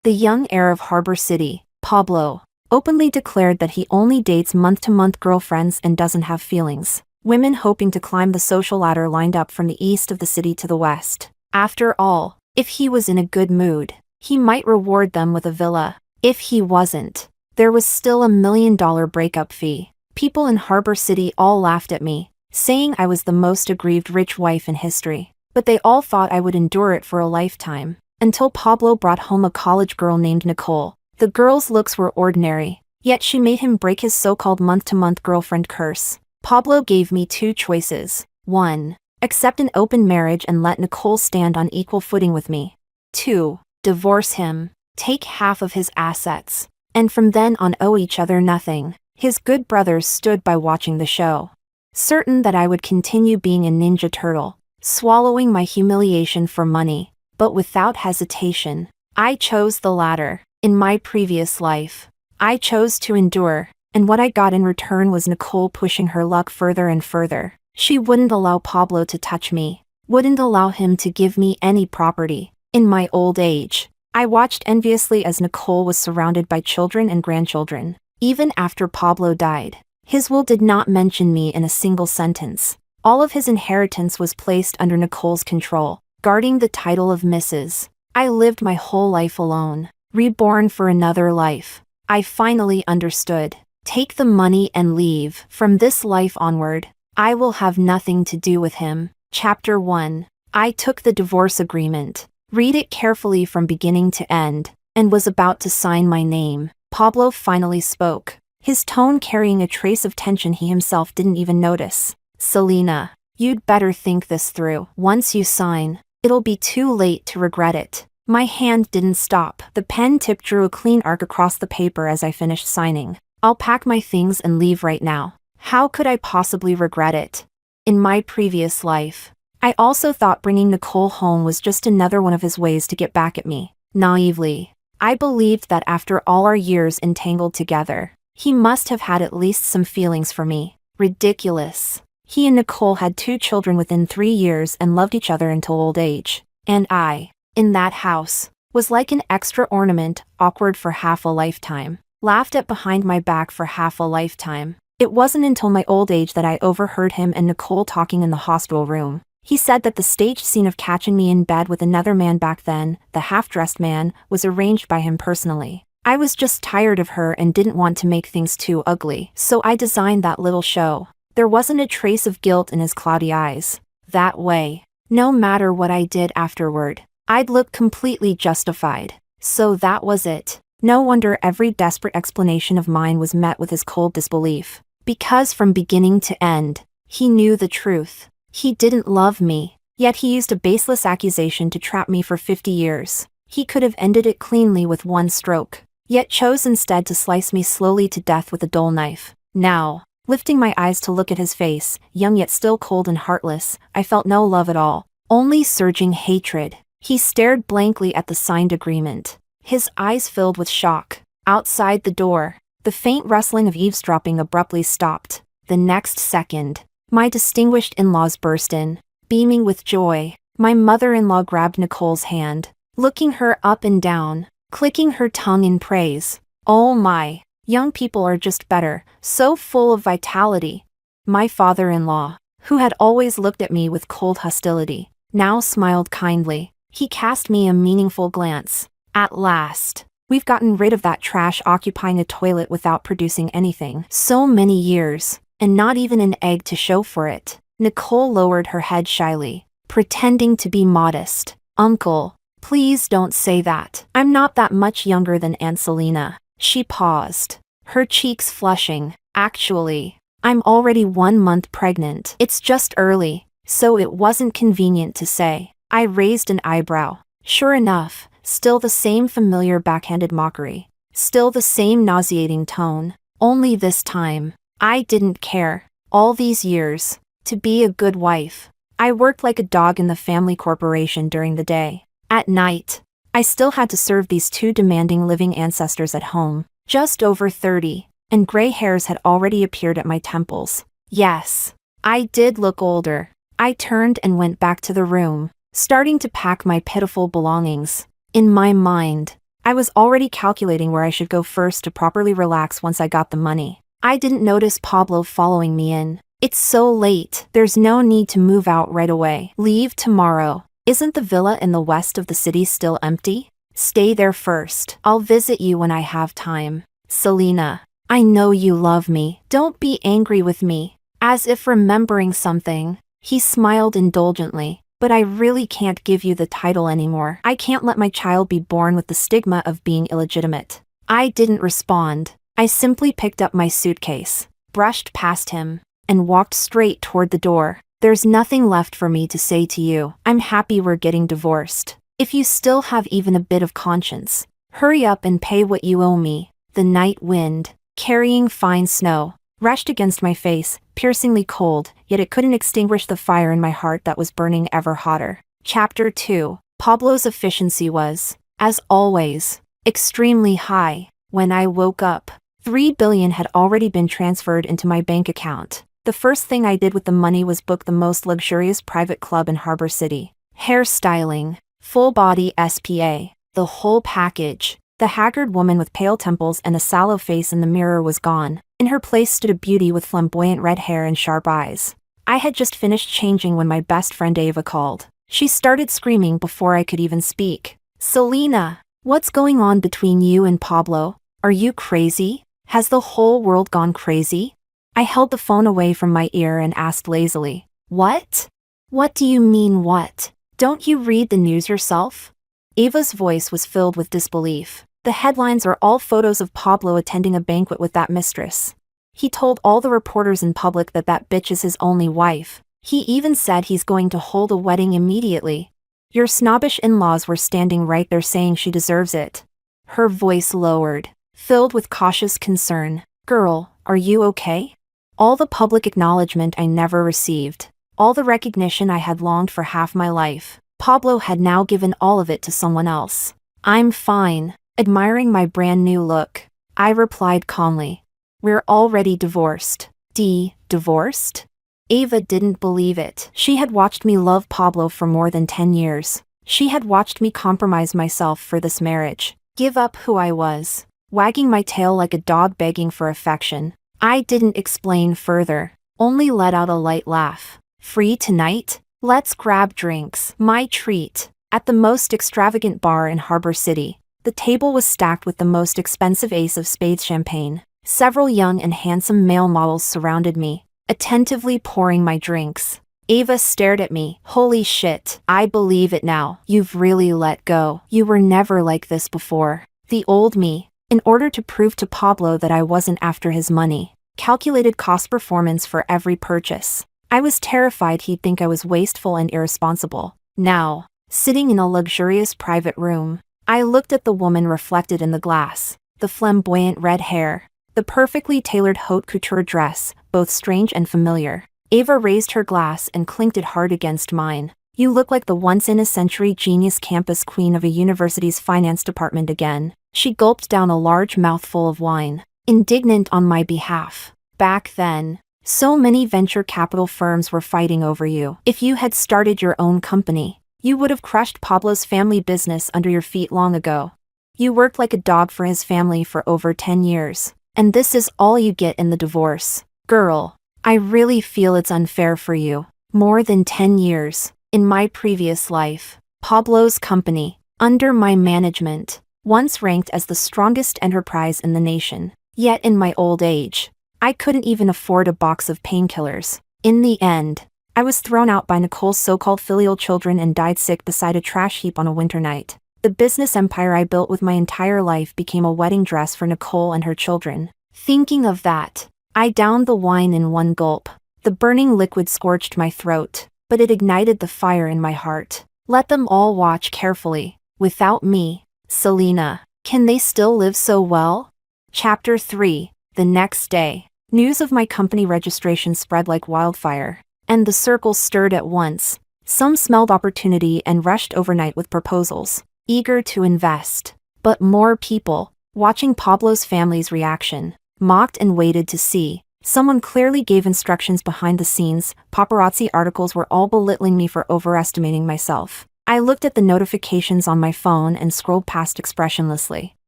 The young heir of Harbor City, Pablo, openly declared that he only dates month-to-month girlfriends and doesn't have feelings. Women hoping to climb the social ladder lined up from the east of the city to the west. After all, if he was in a good mood, he might reward them with a villa. If he wasn't, there was still $1 million breakup fee. People in Harbor City all laughed at me, saying I was the most aggrieved rich wife in history. But they all thought I would endure it for a lifetime. Until Pablo brought home a college girl named Nicole. The girl's looks were ordinary, yet she made him break his so-called month-to-month girlfriend curse. Pablo gave me two choices. 1. Accept an open marriage and let Nicole stand on equal footing with me. 2. Divorce him, take half of his assets, and from then on owe each other nothing. His good brothers stood by watching the show, certain that I would continue being a ninja turtle, swallowing my humiliation for money. But without hesitation, I chose the latter. In my previous life, I chose to endure, and what I got in return was Nicole pushing her luck further and further. She wouldn't allow Pablo to touch me, wouldn't allow him to give me any property. In my old age, I watched enviously as Nicole was surrounded by children and grandchildren. Even after Pablo died, his will did not mention me in a single sentence. All of his inheritance was placed under Nicole's control, guarding the title of Mrs. I lived my whole life alone, reborn for another life. I finally understood. Take the money and leave. From this life onward, I will have nothing to do with him. Chapter 1. I took the divorce agreement, read it carefully from beginning to end, and was about to sign my name. Pablo finally spoke, his tone carrying a trace of tension he himself didn't even notice. Selena, you'd better think this through. Once you sign, it'll be too late to regret it. My hand didn't stop. The pen tip drew a clean arc across the paper as I finished signing. I'll pack my things and leave right now. How could I possibly regret it? In my previous life, I also thought bringing Nicole home was just another one of his ways to get back at me. Naively, I believed that after all our years entangled together, he must have had at least some feelings for me. Ridiculous. He and Nicole had 2 children within 3 years and loved each other until old age. And I, in that house, was like an extra ornament, awkward for half a lifetime, laughed at behind my back for half a lifetime. It wasn't until my old age that I overheard him and Nicole talking in the hospital room. He said that the staged scene of catching me in bed with another man back then, the half-dressed man, was arranged by him personally. I was just tired of her and didn't want to make things too ugly, so I designed that little show. There wasn't a trace of guilt in his cloudy eyes. That way, no matter what I did afterward, I'd look completely justified. So that was it. No wonder every desperate explanation of mine was met with his cold disbelief. Because from beginning to end, he knew the truth. He didn't love me, yet he used a baseless accusation to trap me for 50 years. He could have ended it cleanly with one stroke, yet chose instead to slice me slowly to death with a dull knife. Now, lifting my eyes to look at his face, young yet still cold and heartless, I felt no love at all, only surging hatred. He stared blankly at the signed agreement, his eyes filled with shock. Outside the door, the faint rustling of eavesdropping abruptly stopped. The next second, my distinguished in-laws burst in, beaming with joy. My mother-in-law grabbed Nicole's hand, looking her up and down, clicking her tongue in praise. Oh my, young people are just better, so full of vitality. My father-in-law, who had always looked at me with cold hostility, now smiled kindly. He cast me a meaningful glance. At last, we've gotten rid of that trash occupying a toilet without producing anything. So many years, and not even an egg to show for it. Nicole lowered her head shyly, pretending to be modest. Uncle, please don't say that. I'm not that much younger than Aunt Selena. She paused, her cheeks flushing. Actually, I'm already 1 month pregnant. It's just early, so it wasn't convenient to say. I raised an eyebrow. Sure enough, still the same familiar backhanded mockery. Still the same nauseating tone. Only this time, I didn't care. All these years, to be a good wife. I worked like a dog in the family corporation during the day. At night, I still had to serve these 2 demanding living ancestors at home, just over 30, and gray hairs had already appeared at my temples. Yes, I did look older. I turned and went back to the room, starting to pack my pitiful belongings. In my mind, I was already calculating where I should go first to properly relax once I got the money. I didn't notice Pablo following me in. It's so late. There's no need to move out right away. Leave tomorrow. Isn't the villa in the west of the city still empty? Stay there first. I'll visit you when I have time. Selena, I know you love me. Don't be angry with me. As if remembering something, he smiled indulgently. But I really can't give you the title anymore. I can't let my child be born with the stigma of being illegitimate. I didn't respond. I simply picked up my suitcase, brushed past him, and walked straight toward the door. There's nothing left for me to say to you. I'm happy we're getting divorced. If you still have even a bit of conscience, hurry up and pay what you owe me. The night wind, carrying fine snow, rushed against my face, piercingly cold, yet it couldn't extinguish the fire in my heart that was burning ever hotter. Chapter 2. Pablo's efficiency was, as always, extremely high. When I woke up, $3 billion had already been transferred into my bank account. The first thing I did with the money was book the most luxurious private club in Harbor City. Hairstyling, full-body SPA, the whole package. The haggard woman with pale temples and a sallow face in the mirror was gone. In her place stood a beauty with flamboyant red hair and sharp eyes. I had just finished changing when my best friend Ava called. She started screaming before I could even speak. Selena, what's going on between you and Pablo? Are you crazy? Has the whole world gone crazy? I held the phone away from my ear and asked lazily, What? What do you mean what? Don't you read the news yourself? Ava's voice was filled with disbelief. The headlines are all photos of Pablo attending a banquet with that mistress. He told all the reporters in public that that bitch is his only wife. He even said he's going to hold a wedding immediately. Your snobbish in-laws were standing right there saying she deserves it. Her voice lowered, filled with cautious concern. Girl, are you okay? All the public acknowledgement I never received. All the recognition I had longed for half my life. Pablo had now given all of it to someone else. I'm fine, admiring my brand new look. I replied calmly. We're already divorced. Divorced? Ava didn't believe it. She had watched me love Pablo for more than 10 years. She had watched me compromise myself for this marriage. Give up who I was. Wagging my tail like a dog begging for affection. I didn't explain further, only let out a light laugh. Free tonight? Let's grab drinks. My treat. At the most extravagant bar in Harbor City, the table was stacked with the most expensive ace of spades champagne. Several young and handsome male models surrounded me, attentively pouring my drinks. Ava stared at me. Holy shit, I believe it now. You've really let go. You were never like this before. The old me, in order to prove to Pablo that I wasn't after his money, calculated cost performance for every purchase. I was terrified he'd think I was wasteful and irresponsible. Now, sitting in a luxurious private room, I looked at the woman reflected in the glass. The flamboyant red hair, the perfectly tailored haute couture dress, both strange and familiar. Ava raised her glass and clinked it hard against mine. You look like the once-in-a-century genius campus queen of a university's finance department again. She gulped down a large mouthful of wine, indignant on my behalf. Back then, so many venture capital firms were fighting over you. If you had started your own company, you would have crushed Pablo's family business under your feet long ago. You worked like a dog for his family for over 10 years, and this is all you get in the divorce. Girl, I really feel it's unfair for you. More than 10 years. In my previous life, Pablo's company, under my management, once ranked as the strongest enterprise in the nation. Yet in my old age, I couldn't even afford a box of painkillers. In the end, I was thrown out by Nicole's so-called filial children and died sick beside a trash heap on a winter night. The business empire I built with my entire life became a wedding dress for Nicole and her children. Thinking of that, I downed the wine in one gulp. The burning liquid scorched my throat, but it ignited the fire in my heart. Let them all watch carefully. Without me, Selena, can they still live so well? Chapter 3. The next day, news of my company registration spread like wildfire, and the circles stirred at once. Some smelled opportunity and rushed overnight with proposals, eager to invest. But more people, watching Pablo's family's reaction, mocked and waited to see. Someone clearly gave instructions behind the scenes. Paparazzi articles were all belittling me for overestimating myself. I looked at the notifications on my phone and scrolled past expressionlessly.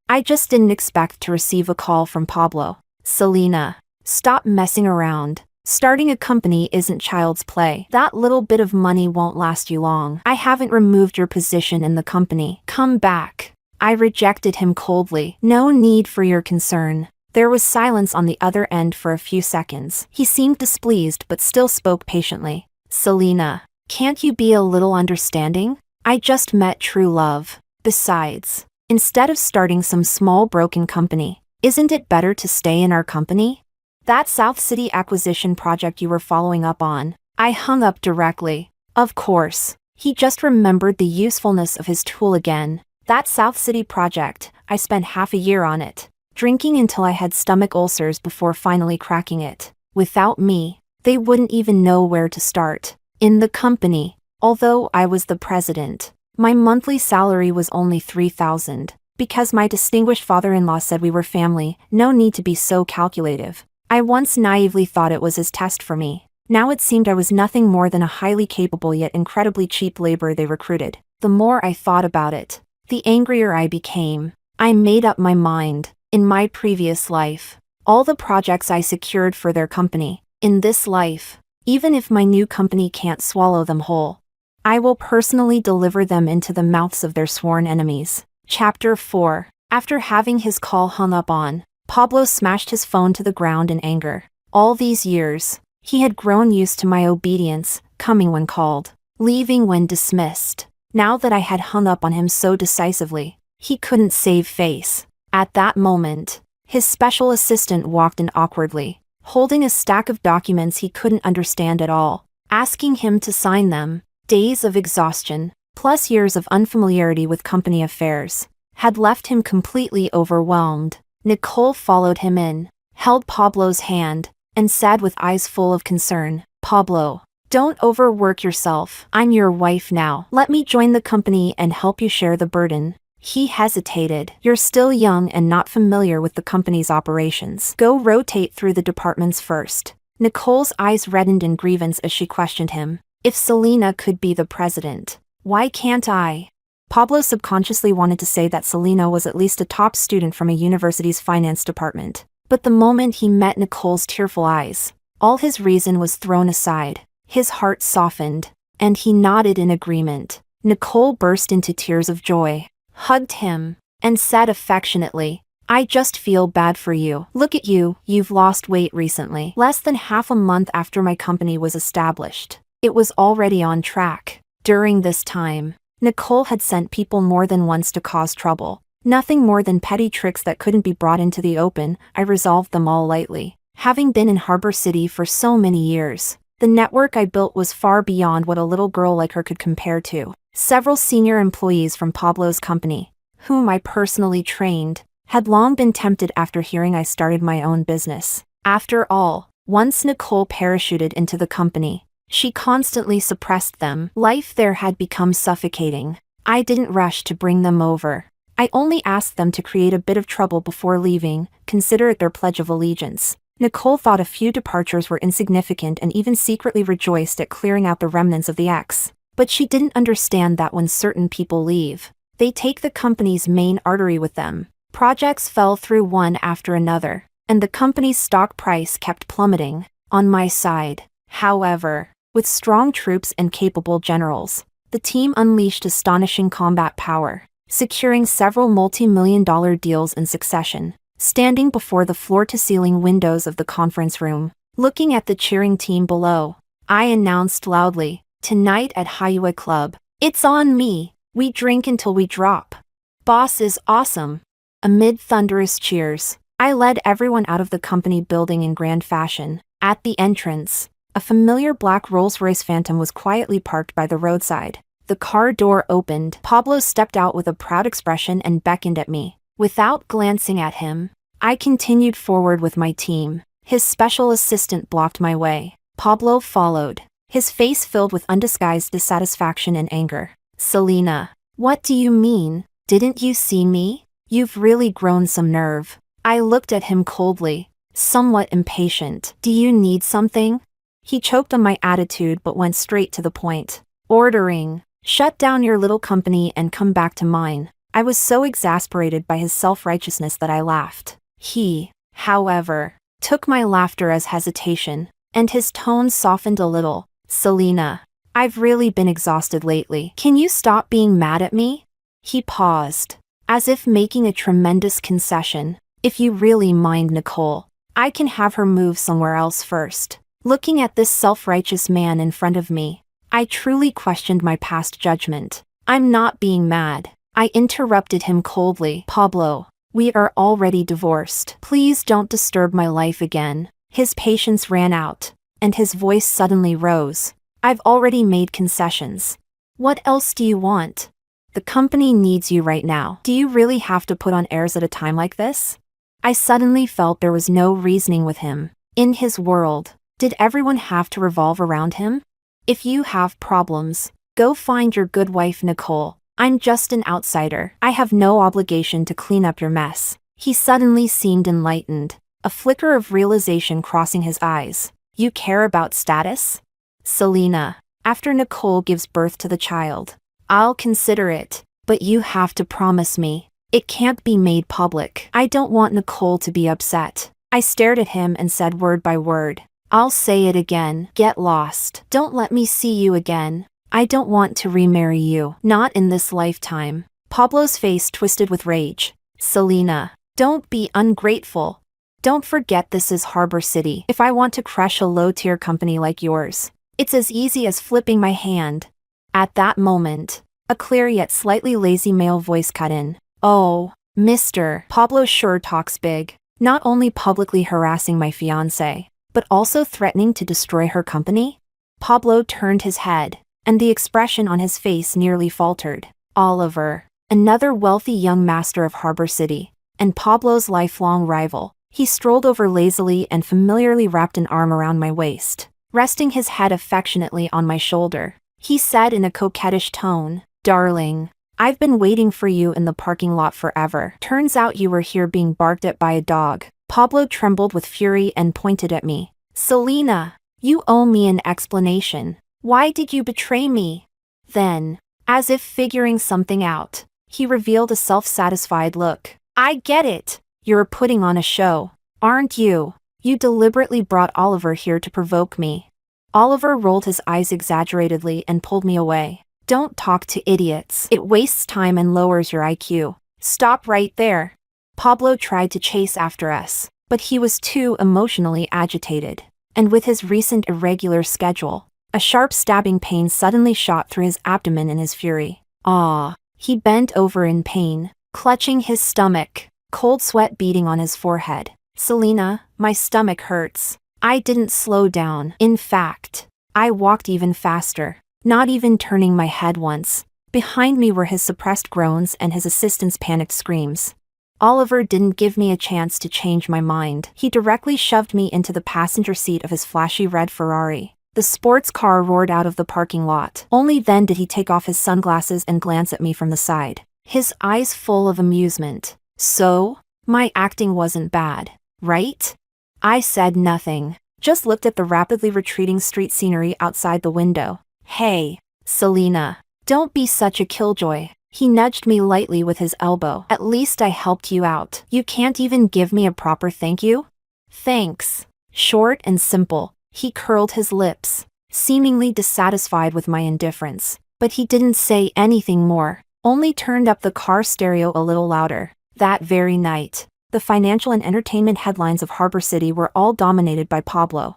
I just didn't expect to receive a call from Pablo. Selena, stop messing around. Starting a company isn't child's play. That little bit of money won't last you long. I haven't removed your position in the company. Come back. I rejected him coldly. No need for your concern. There was silence on the other end for a few seconds. He seemed displeased but still spoke patiently. Selena, can't you be a little understanding? I just met true love. Besides, instead of starting some small broken company, isn't it better to stay in our company? That South City acquisition project you were following up on. I hung up directly. Of course. He just remembered the usefulness of his tool again. That South City project, I spent half a year on it, drinking until I had stomach ulcers before finally cracking it. Without me, they wouldn't even know where to start. In the company, although I was the president, my monthly salary was only $3,000. Because my distinguished father-in-law said we were family, no need to be so calculative. I once naively thought it was his test for me. Now it seemed I was nothing more than a highly capable yet incredibly cheap labor they recruited. The more I thought about it, the angrier I became. I made up my mind. In my previous life, all the projects I secured for their company. In this life, even if my new company can't swallow them whole, I will personally deliver them into the mouths of their sworn enemies. Chapter 4. After having his call hung up on, Pablo smashed his phone to the ground in anger. All these years, he had grown used to my obedience, coming when called, leaving when dismissed. Now that I had hung up on him so decisively, he couldn't save face. At that moment, his special assistant walked in awkwardly, holding a stack of documents he couldn't understand at all, asking him to sign them. Days of exhaustion, plus years of unfamiliarity with company affairs, had left him completely overwhelmed. Nicole followed him in, held Pablo's hand, and said with eyes full of concern, Pablo, don't overwork yourself. I'm your wife now. Let me join the company and help you share the burden. He hesitated. You're still young and not familiar with the company's operations. Go rotate through the departments first. Nicole's eyes reddened in grievance as she questioned him. If Selena could be the president, why can't I? Pablo subconsciously wanted to say that Selena was at least a top student from a university's finance department. But the moment he met Nicole's tearful eyes, all his reason was thrown aside. His heart softened, and he nodded in agreement. Nicole burst into tears of joy, hugged him, and said affectionately, I just feel bad for you. Look at you, you've lost weight recently. Less than half a month after my company was established, it was already on track. During this time, Nicole had sent people more than once to cause trouble. Nothing more than petty tricks that couldn't be brought into the open. I resolved them all lightly. Having been in Harbor City for so many years, the network I built was far beyond what a little girl like her could compare to. Several senior employees from Pablo's company, whom I personally trained, had long been tempted after hearing I started my own business. After all, once Nicole parachuted into the company, she constantly suppressed them. Life there had become suffocating. I didn't rush to bring them over. I only asked them to create a bit of trouble before leaving, consider it their pledge of allegiance. Nicole thought a few departures were insignificant and even secretly rejoiced at clearing out the remnants of the ex. But she didn't understand that when certain people leave, they take the company's main artery with them. Projects fell through one after another, and the company's stock price kept plummeting. On my side, however, with strong troops and capable generals, the team unleashed astonishing combat power, securing several multi-million-dollar deals in succession. Standing before the floor-to-ceiling windows of the conference room, looking at the cheering team below, I announced loudly, tonight at Highway Club, it's on me. We drink until we drop. Boss is awesome. Amid thunderous cheers, I led everyone out of the company building in grand fashion. At the entrance, a familiar black Rolls-Royce Phantom was quietly parked by the roadside. The car door opened. Pablo stepped out with a proud expression and beckoned at me. Without glancing at him, I continued forward with my team. His special assistant blocked my way. Pablo followed, his face filled with undisguised dissatisfaction and anger. Selena, what do you mean? Didn't you see me? You've really grown some nerve. I looked at him coldly, somewhat impatient. Do you need something? He choked on my attitude but went straight to the point. Ordering. Shut down your little company and come back to mine. I was so exasperated by his self-righteousness that I laughed. He, however, took my laughter as hesitation, and his tone softened a little. Selena, I've really been exhausted lately. Can you stop being mad at me? He paused, as if making a tremendous concession. If you really mind Nicole, I can have her move somewhere else first. Looking at this self-righteous man in front of me, I truly questioned my past judgment. I'm not being mad. I interrupted him coldly. Pablo, we are already divorced. Please don't disturb my life again. His patience ran out, and his voice suddenly rose. I've already made concessions. What else do you want? The company needs you right now. Do you really have to put on airs at a time like this? I suddenly felt there was no reasoning with him. In his world, did everyone have to revolve around him? If you have problems, go find your good wife Nicole. I'm just an outsider. I have no obligation to clean up your mess. He suddenly seemed enlightened, a flicker of realization crossing his eyes. You care about status? Selena, after Nicole gives birth to the child, I'll consider it, but you have to promise me. It can't be made public. I don't want Nicole to be upset. I stared at him and said word by word. I'll say it again. Get lost. Don't let me see you again. I don't want to remarry you. Not in this lifetime. Pablo's face twisted with rage. Selena, don't be ungrateful. Don't forget this is Harbor City. If I want to crush a low-tier company like yours, it's as easy as flipping my hand. At that moment, a clear yet slightly lazy male voice cut in. Oh, Mr. Pablo sure talks big, not only publicly harassing my fiancé, but also threatening to destroy her company? Pablo turned his head, and the expression on his face nearly faltered. Oliver, another wealthy young master of Harbor City, and Pablo's lifelong rival. He strolled over lazily and familiarly wrapped an arm around my waist, resting his head affectionately on my shoulder. He said in a coquettish tone, Darling, I've been waiting for you in the parking lot forever. Turns out you were here being barked at by a dog. Pablo trembled with fury and pointed at me. Selena, you owe me an explanation. Why did you betray me? Then, as if figuring something out, he revealed a self-satisfied look. I get it. You're putting on a show, aren't you? You deliberately brought Oliver here to provoke me. Oliver rolled his eyes exaggeratedly and pulled me away. Don't talk to idiots. It wastes time and lowers your IQ. Stop right there. Pablo tried to chase after us, but he was too emotionally agitated. And with his recent irregular schedule, a sharp stabbing pain suddenly shot through his abdomen in his fury. Ah! He bent over in pain, clutching his stomach, cold sweat beading on his forehead. Selena, my stomach hurts. I didn't slow down. In fact, I walked even faster, not even turning my head once. Behind me were his suppressed groans and his assistant's panicked screams. Oliver didn't give me a chance to change my mind. He directly shoved me into the passenger seat of his flashy red Ferrari. The sports car roared out of the parking lot. Only then did he take off his sunglasses and glance at me from the side, his eyes full of amusement. So, my acting wasn't bad, right? I said nothing, just looked at the rapidly retreating street scenery outside the window. Hey, Selena, don't be such a killjoy. He nudged me lightly with his elbow. At least I helped you out. You can't even give me a proper thank you? Thanks. Short and simple. He curled his lips, seemingly dissatisfied with my indifference. But he didn't say anything more, only turned up the car stereo a little louder. That very night, the financial and entertainment headlines of Harbor City were all dominated by Pablo.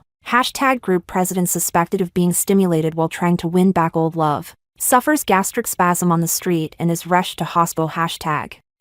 #group president suspected of being stimulated while trying to win back old love. Suffers gastric spasm on the street and is rushed to hospital.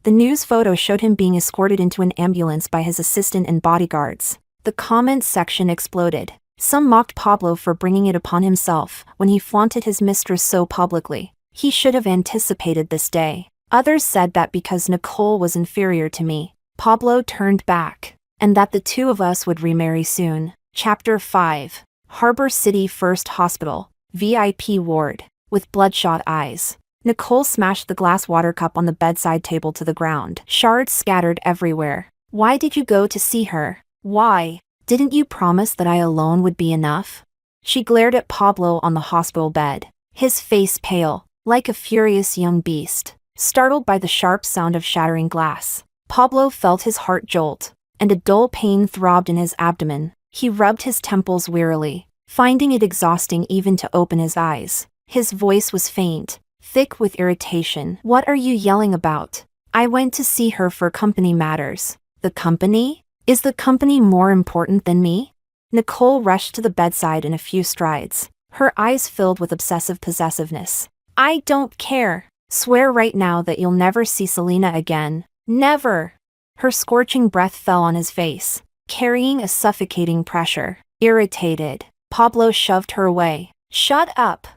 The news photo showed him being escorted into an ambulance by his assistant and bodyguards. The comments section exploded. Some mocked Pablo for bringing it upon himself when he flaunted his mistress so publicly. He should have anticipated this day. Others said that because Nicole was inferior to me, Pablo turned back, and that the two of us would remarry soon. Chapter 5. Harbor City First Hospital, VIP ward. With bloodshot eyes, Nicole smashed the glass water cup on the bedside table to the ground. Shards scattered everywhere. Why did you go to see her? Why? Didn't you promise that I alone would be enough? She glared at Pablo on the hospital bed, his face pale, like a furious young beast. Startled by the sharp sound of shattering glass, Pablo felt his heart jolt, and a dull pain throbbed in his abdomen. He rubbed his temples wearily, finding it exhausting even to open his eyes. His voice was faint, thick with irritation. "What are you yelling about? I went to see her for company matters." "The company? Is the company more important than me?" Nicole rushed to the bedside in a few strides, her eyes filled with obsessive possessiveness. "I don't care. Swear right now that you'll never see Selena again. Never." Her scorching breath fell on his face, carrying a suffocating pressure. Irritated, Pablo shoved her away. "Shut up."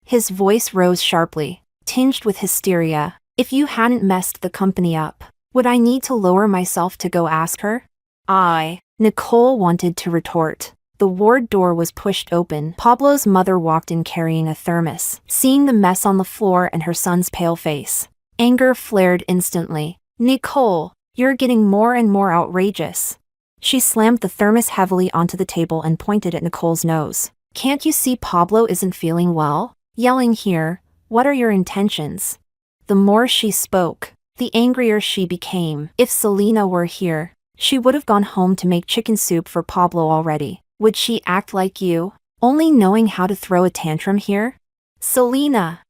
His voice rose sharply, tinged with hysteria. "If you hadn't messed the company up, would I need to lower myself to go ask her?" Nicole wanted to retort. The ward door was pushed open. Pablo's mother walked in carrying a thermos. Seeing the mess on the floor and her son's pale face, anger flared instantly. "Nicole, you're getting more and more outrageous." She slammed the thermos heavily onto the table and pointed at Nicole's nose. "Can't you see Pablo isn't feeling well? Yelling here, what are your intentions?" The more she spoke, the angrier she became. If Selena were here, she would have gone home to make chicken soup for Pablo already. Would she act like you, only knowing how to throw a tantrum here? Selena,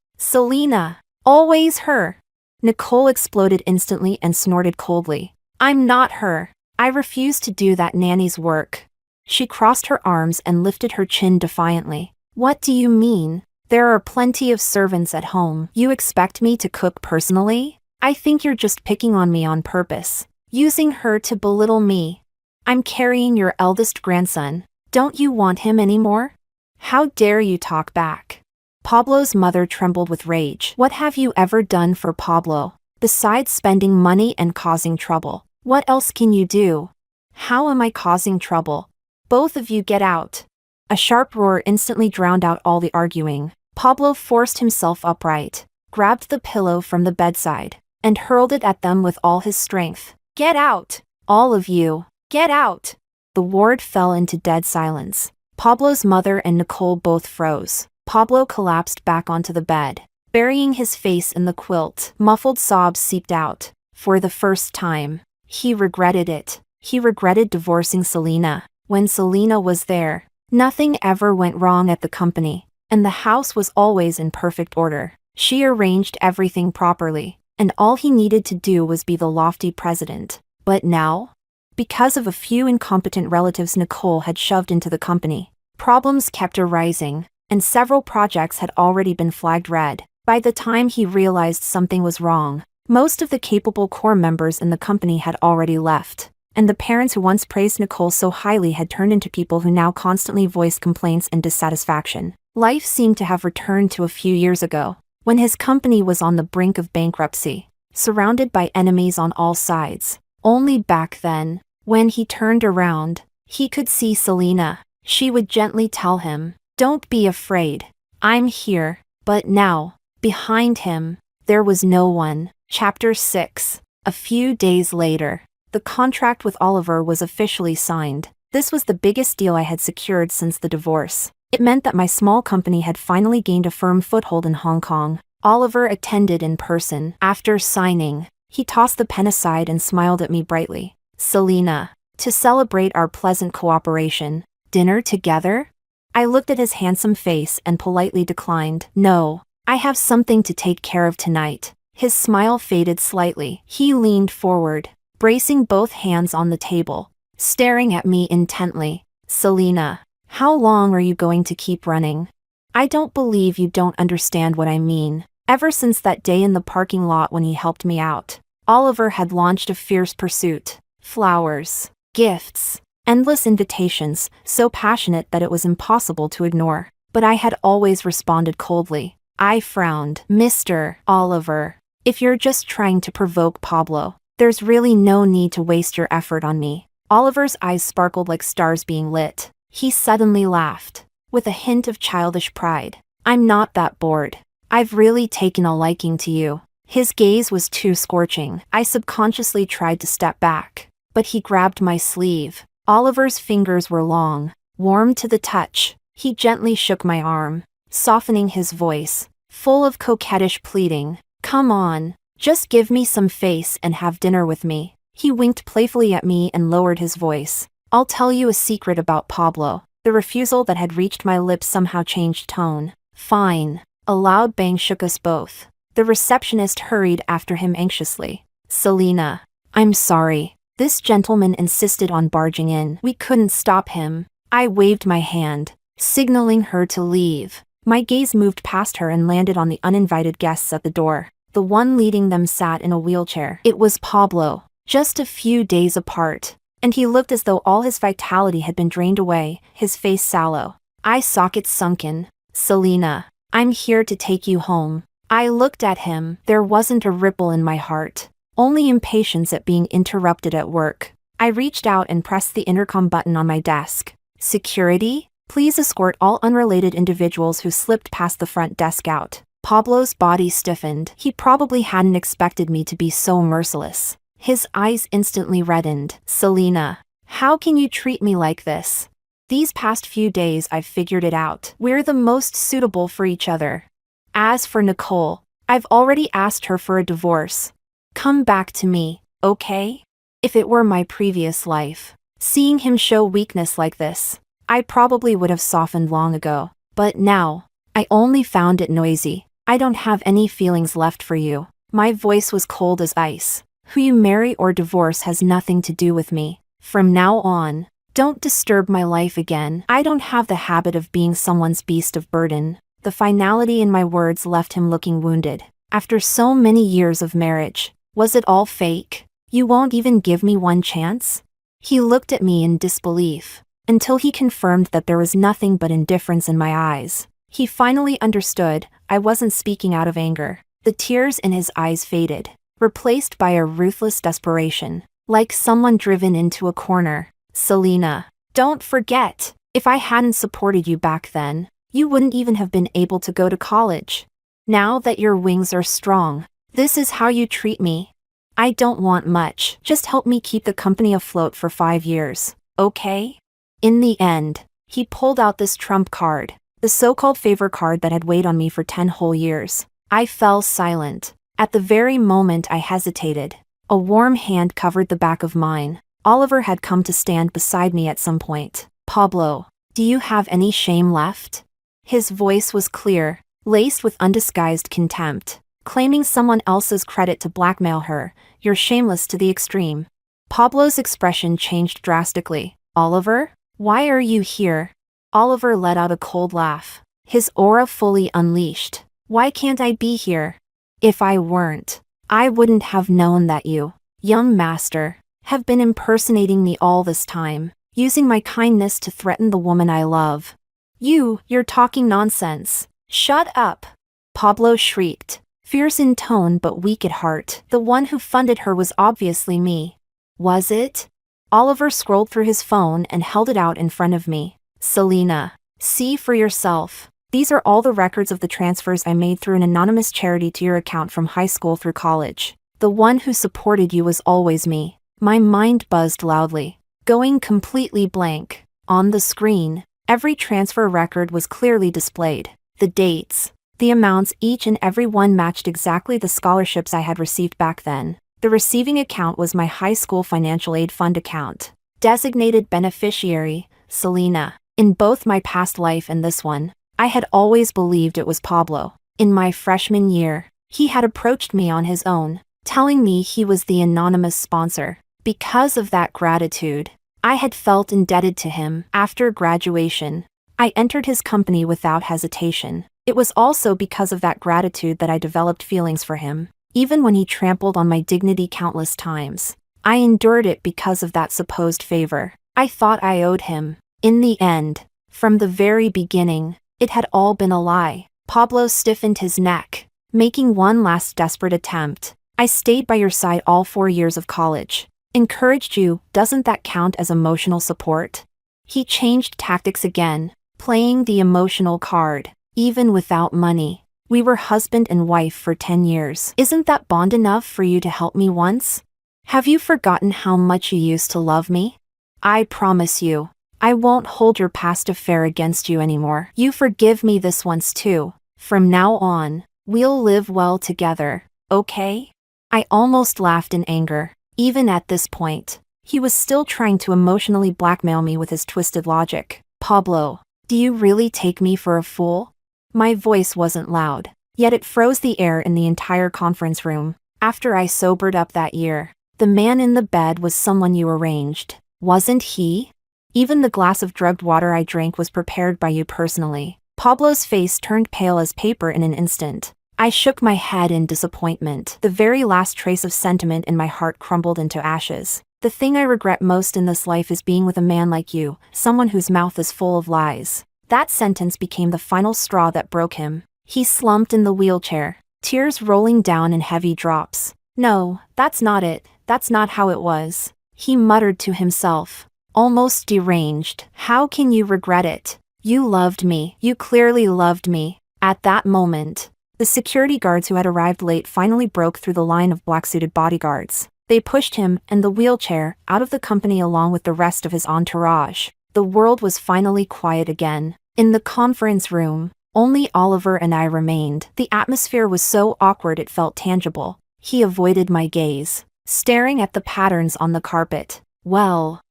always her." Nicole exploded instantly and snorted coldly. "I'm not her. I refuse to do that nanny's work." She crossed her arms and lifted her chin defiantly. "What do you mean? There are plenty of servants at home. You expect me to cook personally? I think you're just picking on me on purpose, using her to belittle me. I'm carrying your eldest grandson. Don't you want him anymore? How dare you talk back?" Pablo's mother trembled with rage. "What have you ever done for Pablo, besides spending money and causing trouble? What else can you do?" "How am I causing trouble? Both of you get out." A sharp roar instantly drowned out all the arguing. Pablo forced himself upright, grabbed the pillow from the bedside, and hurled it at them with all his strength. "Get out! All of you, get out!" The ward fell into dead silence. Pablo's mother and Nicole both froze. Pablo collapsed back onto the bed, burying his face in the quilt. Muffled sobs seeped out. For the first time, he regretted it. He regretted divorcing Selena. When Selena was there, nothing ever went wrong at the company, and the house was always in perfect order. She arranged everything properly, and all he needed to do was be the lofty president. But now, because of a few incompetent relatives Nicole had shoved into the company, problems kept arising, and several projects had already been flagged red. By the time he realized something was wrong, most of the capable core members in the company had already left, and the parents who once praised Nicole so highly had turned into people who now constantly voiced complaints and dissatisfaction. Life seemed to have returned to a few years ago, when his company was on the brink of bankruptcy, surrounded by enemies on all sides. Only back then, when he turned around, he could see Selena. She would gently tell him, "Don't be afraid. I'm here." But now, behind him, there was no one. Chapter 6. A few days later, the contract with Oliver was officially signed. This was the biggest deal I had secured since the divorce. It meant that my small company had finally gained a firm foothold in Hong Kong. Oliver attended in person. After signing, he tossed the pen aside and smiled at me brightly. "Selena, to celebrate our pleasant cooperation, dinner together?" I looked at his handsome face and politely declined. "No, I have something to take care of tonight." His smile faded slightly. He leaned forward, bracing both hands on the table, staring at me intently. "Selena, how long are you going to keep running? I don't believe you don't understand what I mean." Ever since that day in the parking lot when he helped me out, Oliver had launched a fierce pursuit. Flowers, gifts, endless invitations, so passionate that it was impossible to ignore. But I had always responded coldly. I frowned. "Mr. Oliver, if you're just trying to provoke Pablo, there's really no need to waste your effort on me." Oliver's eyes sparkled like stars being lit. He suddenly laughed, with a hint of childish pride. "I'm not that bored. I've really taken a liking to you." His gaze was too scorching. I subconsciously tried to step back, but he grabbed my sleeve. Oliver's fingers were long, warm to the touch. He gently shook my arm, softening his voice. full of coquettish pleading. "Come on, just give me some face and have dinner with me." He winked playfully at me and lowered his voice. "I'll tell you a secret about Pablo." The refusal that had reached my lips somehow changed tone. "Fine." A loud bang shook us both. The receptionist hurried after him anxiously. "Selena, I'm sorry." This gentleman insisted on barging in. We couldn't stop him. I waved my hand, signaling her to leave. My gaze moved past her and landed on the uninvited guests at the door. The one leading them sat in a wheelchair. It was Pablo, just a few days apart, and he looked as though all his vitality had been drained away, his face sallow, eye sockets sunken. "Selena, I'm here to take you home." I looked at him. There wasn't a ripple in my heart, only impatience at being interrupted at work. I reached out and pressed the intercom button on my desk. "Security, please escort all unrelated individuals who slipped past the front desk out." Pablo's body stiffened. He probably hadn't expected me to be so merciless. His eyes instantly reddened. "Selena, how can you treat me like this? These past few days I've figured it out. We're the most suitable for each other. As for Nicole, I've already asked her for a divorce. Come back to me, okay?" If it were my previous life, seeing him show weakness like this, I probably would have softened long ago. But now, I only found it noisy. "I don't have any feelings left for you." My voice was cold as ice. "Who you marry or divorce has nothing to do with me. From now on, don't disturb my life again. I don't have the habit of being someone's beast of burden." The finality in my words left him looking wounded. After so many years of marriage, was it all fake? "You won't even give me one chance?" He looked at me in disbelief, until he confirmed that there was nothing but indifference in my eyes. He finally understood. I wasn't speaking out of anger. The tears in his eyes faded, replaced by a ruthless desperation, like someone driven into a corner. "Selena, don't forget, if I hadn't supported you back then, you wouldn't even have been able to go to college. Now that your wings are strong, this is how you treat me. I don't want much. Just help me keep the company afloat for 5 years, okay?" In the end, he pulled out this trump card, the so-called favor card that had weighed on me for 10 whole years. I fell silent. At the very moment I hesitated, a warm hand covered the back of mine. Oliver had come to stand beside me at some point. "Pablo, do you have any shame left?" His voice was clear, laced with undisguised contempt. "Claiming someone else's credit to blackmail her, you're shameless to the extreme." Pablo's expression changed drastically. "Oliver, why are you here?" Oliver let out a cold laugh, his aura fully unleashed. "Why can't I be here? If I weren't, I wouldn't have known that you, young master, have been impersonating me all this time, using my kindness to threaten the woman I love." You're talking nonsense." "Shut up!" Pablo shrieked, fierce in tone but weak at heart. "The one who funded her was obviously me." "Was it?" Oliver scrolled through his phone and held it out in front of me. "Selena, see for yourself. These are all the records of the transfers I made through an anonymous charity to your account from high school through college. The one who supported you was always me." My mind buzzed loudly, going completely blank. On the screen, every transfer record was clearly displayed. The dates, the amounts, each and every one matched exactly the scholarships I had received back then. The receiving account was my high school financial aid fund account. Designated beneficiary, Selena. In both my past life and this one, I had always believed it was Pablo. In my freshman year, he had approached me on his own, telling me he was the anonymous sponsor. Because of that gratitude, I had felt indebted to him. After graduation, I entered his company without hesitation. It was also because of that gratitude that I developed feelings for him. Even when he trampled on my dignity countless times, I endured it because of that supposed favor. I thought I owed him. In the end, from the very beginning, it had all been a lie. Pablo stiffened his neck, making one last desperate attempt. "I stayed by your side all 4 years of college. Encouraged you, doesn't that count as emotional support?" He changed tactics again, playing the emotional card. "Even without money, we were husband and wife for 10 years. Isn't that bond enough for you to help me once? Have you forgotten how much you used to love me? I promise you, I won't hold your past affair against you anymore. You forgive me this once too." From now on, we'll live well together, okay? I almost laughed in anger. Even at this point, he was still trying to emotionally blackmail me with his twisted logic. Pablo, do you really take me for a fool? My voice wasn't loud, yet it froze the air in the entire conference room. After I sobered up that year, the man in the bed was someone you arranged, wasn't he? Even the glass of drugged water I drank was prepared by you personally. Pablo's face turned pale as paper in an instant. I shook my head in disappointment. The very last trace of sentiment in my heart crumbled into ashes. The thing I regret most in this life is being with a man like you, someone whose mouth is full of lies. That sentence became the final straw that broke him. He slumped in the wheelchair, tears rolling down in heavy drops. No, that's not it. That's not how it was. He muttered to himself, almost deranged. How can you regret it? You loved me. You clearly loved me. At that moment, the security guards who had arrived late finally broke through the line of black-suited bodyguards. They pushed him and the wheelchair out of the company along with the rest of his entourage. The world was finally quiet again. In the conference room, only Oliver and I remained. The atmosphere was so awkward it felt tangible. He avoided my gaze, staring at the patterns on the carpet. Well,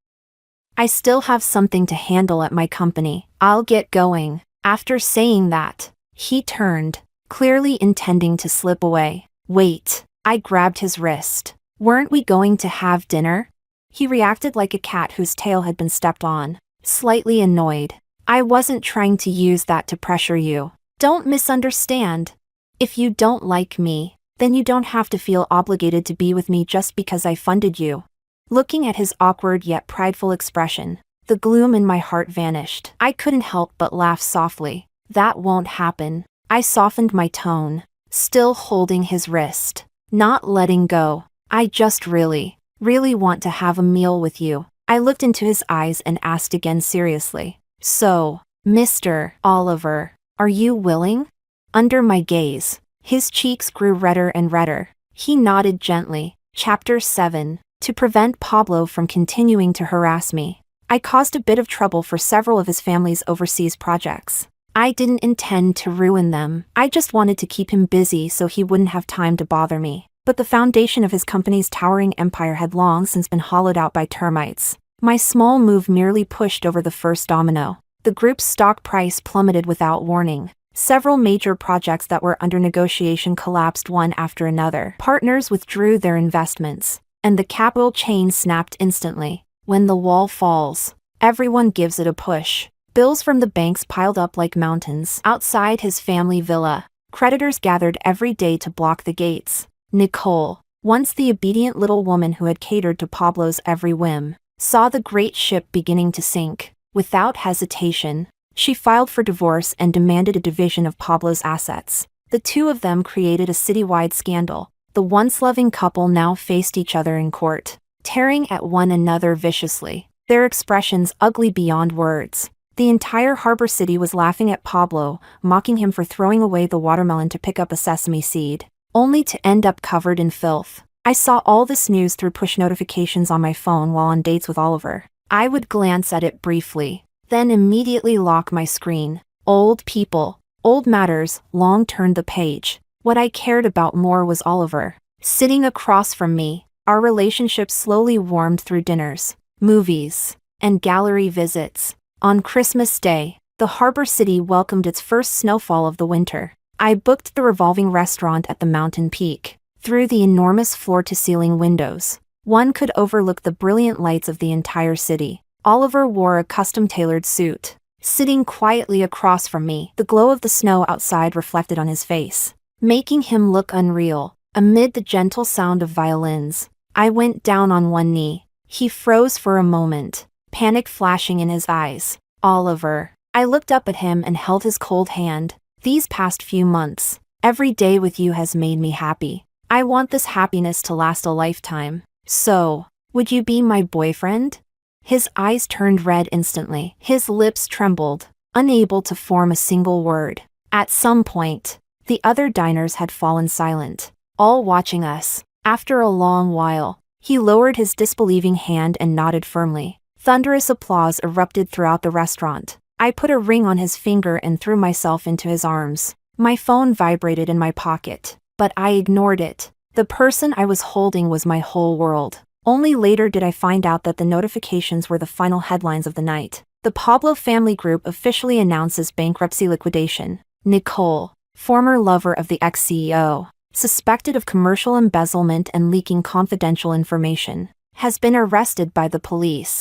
I still have something to handle at my company. I'll get going. After saying that, he turned, clearly intending to slip away. Wait, I grabbed his wrist. Weren't we going to have dinner? He reacted like a cat whose tail had been stepped on, slightly annoyed. I wasn't trying to use that to pressure you. Don't misunderstand. If you don't like me, then you don't have to feel obligated to be with me just because I funded you. Looking at his awkward yet prideful expression, the gloom in my heart vanished. I couldn't help but laugh softly. That won't happen. I softened my tone, still holding his wrist, not letting go. I just really want to have a meal with you. I looked into his eyes and asked again seriously. So, Mr. Oliver, are you willing? Under my gaze, his cheeks grew redder and redder. He nodded gently. Chapter 7. To prevent Pablo from continuing to harass me, I caused a bit of trouble for several of his family's overseas projects. I didn't intend to ruin them. I just wanted to keep him busy so he wouldn't have time to bother me. But the foundation of his company's towering empire had long since been hollowed out by termites. My small move merely pushed over the first domino. The group's stock price plummeted without warning. Several major projects that were under negotiation collapsed one after another. Partners withdrew their investments, and the capital chain snapped instantly. When the wall falls, everyone gives it a push. Bills from the banks piled up like mountains. Outside his family villa, creditors gathered every day to block the gates. Nicole, once the obedient little woman who had catered to Pablo's every whim, saw the great ship beginning to sink. Without hesitation, she filed for divorce and demanded a division of Pablo's assets. The two of them created a citywide scandal. The once loving couple now faced each other in court, tearing at one another viciously, their expressions ugly beyond words. The entire harbor city was laughing at Pablo, mocking him for throwing away the watermelon to pick up a sesame seed, only to end up covered in filth. I saw all this news through push notifications on my phone while on dates with Oliver. I would glance at it briefly, then immediately lock my screen. Old people, old matters, long turned the page. What I cared about more was Oliver. Sitting across from me, our relationship slowly warmed through dinners, movies, and gallery visits. On Christmas Day, the harbor city welcomed its first snowfall of the winter. I booked the revolving restaurant at the mountain peak. Through the enormous floor-to-ceiling windows, one could overlook the brilliant lights of the entire city. Oliver wore a custom-tailored suit. Sitting quietly across from me, the glow of the snow outside reflected on his face, making him look unreal. Amid the gentle sound of violins, I went down on one knee. He froze for a moment, panic flashing in his eyes. Oliver. I looked up at him and held his cold hand. These past few months, every day with you has made me happy. I want this happiness to last a lifetime. So, would you be my boyfriend? His eyes turned red instantly. His lips trembled, unable to form a single word. At some point, the other diners had fallen silent, all watching us. After a long while, he lowered his disbelieving hand and nodded firmly. Thunderous applause erupted throughout the restaurant. I put a ring on his finger and threw myself into his arms. My phone vibrated in my pocket, but I ignored it. The person I was holding was my whole world. Only later did I find out that the notifications were the final headlines of the night. The Pablo family group officially announces bankruptcy liquidation. Nicole, former lover of the ex-CEO, suspected of commercial embezzlement and leaking confidential information, has been arrested by the police.